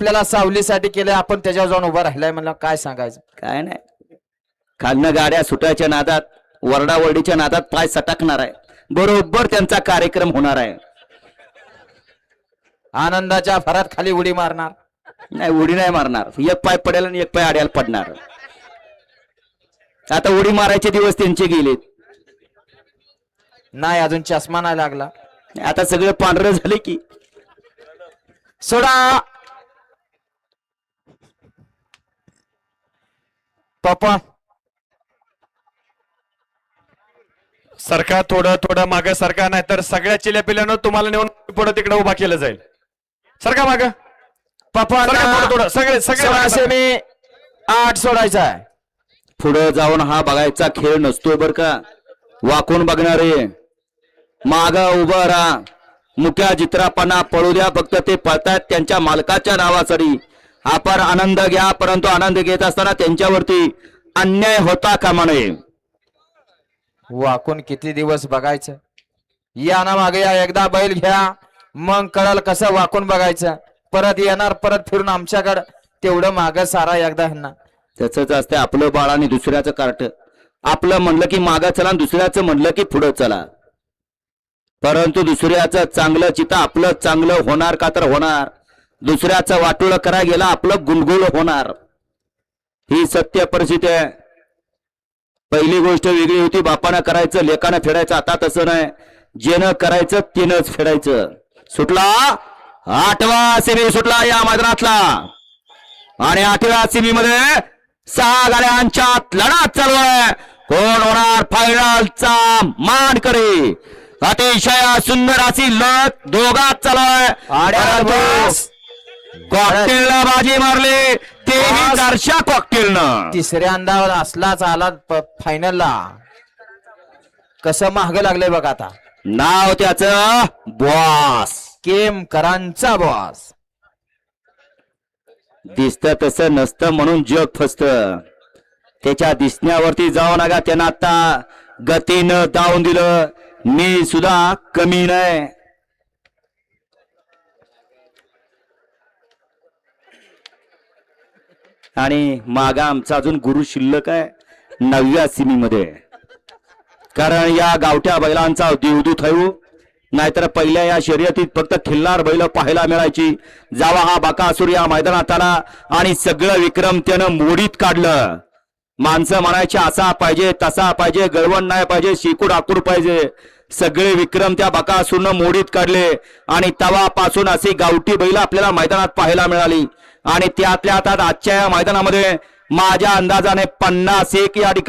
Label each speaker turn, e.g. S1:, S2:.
S1: आपल्याला सावलीसाठी केलंय, आपण त्याच्यावर जाऊन उभा राहिलाय म्हणलं काय सांगायचं.
S2: काय नाही, खालनं गाड्या सुटायच्या नादात, वरडावरडीच्या नादात पाय सटकणार आहे. बरोबर त्यांचा कार्यक्रम होणार आहे.
S1: आनंदाच्या भरात खाली उडी मारणार.
S2: नाही, उडी नाही मारणार. एक पाय पडेल आणि एक पाय आड्याला पडणार. आता उडी मारायचे दिवस त्यांचे गेलेत.
S1: नाही, अजून चष्मा नाही लागला.
S2: आता सगळं पांढरं झाले की
S1: सोडा पप्पा.
S3: सरका थोडं थोडं मागे सरका, नाही तर सगळ्या चिल्या पिल्यानं तुम्हाला नेऊन पुढे तिकडे उभा केलं जाईल. सरका माग
S1: पप्पा
S3: थोडं सगळे सगळे मागं सरका.
S1: मी 8 सोडायचा आहे.
S2: पुढं जाऊन हा बघायचा खेळ नसतोय बर का. वाकून बघणारे माग उभं राहा. मुक्या चित्रापणा पळू द्या. फक्त ते पळतायत त्यांच्या मालकाच्या नावासाठी. आपण आनंद घ्या, परंतु आनंद घेत असताना त्यांच्यावरती अन्याय होता कामा नये.
S1: वाकून किती दिवस बघायचं. या ना मागे या, एकदा बैल घ्या मग कळल कसं वाकून बघायचं. परत येणार, परत फिरून आमच्याकडं. तेवढं माग सारा एकदा ह्यांना.
S2: त्याच असते आपलं बाळ आणि दुसऱ्याचं कार्ट. आपलं म्हणलं की मागं चला, दुसऱ्याचं म्हणलं की पुढं चला. परंतु दुसऱ्याचं चांगलं चिता आपलं चांगलं होणार का तर होणार. दुसऱ्याचं वाटोळं करा गेला आपलं गुलगुल होणार. ही सत्य परिस्थिती आहे. पहिली गोष्ट वेगळी होती, बापानं करायचं लेकानं फेडायचं. आता तसं नाही, जेनं करायचं तेनंच फेडायचं. सुटला 8वा सेमी सुटला या मैदानातला. आणि 8व्या सेमी मध्ये 6 गाड्यांच्यात लढा चालू आहे. कोण होणार फायनलचा मानकरी. अतिशय सुंदर अशी लढत दोघात चालू आहे. कॉकटेलला बाजी मारली, तेही 400 कॉकटेलनं.
S1: तिसऱ्यांदा असलाच आला फायनलला. कसं महाग लागलंय बघ आता.
S2: नाव त्याचं बॉस.
S1: केमकरांचा बॉस.
S2: दिसतं तसं नसतं म्हणून जग फसत. त्याच्या दिसण्यावरती जाऊ नका. त्यानं आता गतीनं दावून दिलं. मी सुद्धा कमी नाही. आणि मागा आमचा अजून गुरु शिल्लक आहे 9व्या सीमीमध्ये. कारण या गावठ्या बैलांचा देवदूत आहे. नाहीतर पहिल्या या शर्यतीत फक्त खिल्लार बैल पाहायला मिळायची. जावा हा बाकासूर या मैदानात आला आणि सगळं विक्रम त्यानं मोडीत काढलं. माणसं म्हणायचे असा पाहिजे तसा पाहिजे, गळवण नाही पाहिजे, शिकूड आकूड पाहिजे. सगळे विक्रम त्या बाकासूरनं मोडीत काढले. आणि तवापासून अशी गावठी बैल आपल्याला मैदानात पाहायला मिळाली. आणि त्यातल्या आता आजच्या या मैदानामध्ये माझ्या अंदाजाने 50-1 या ठिकाणी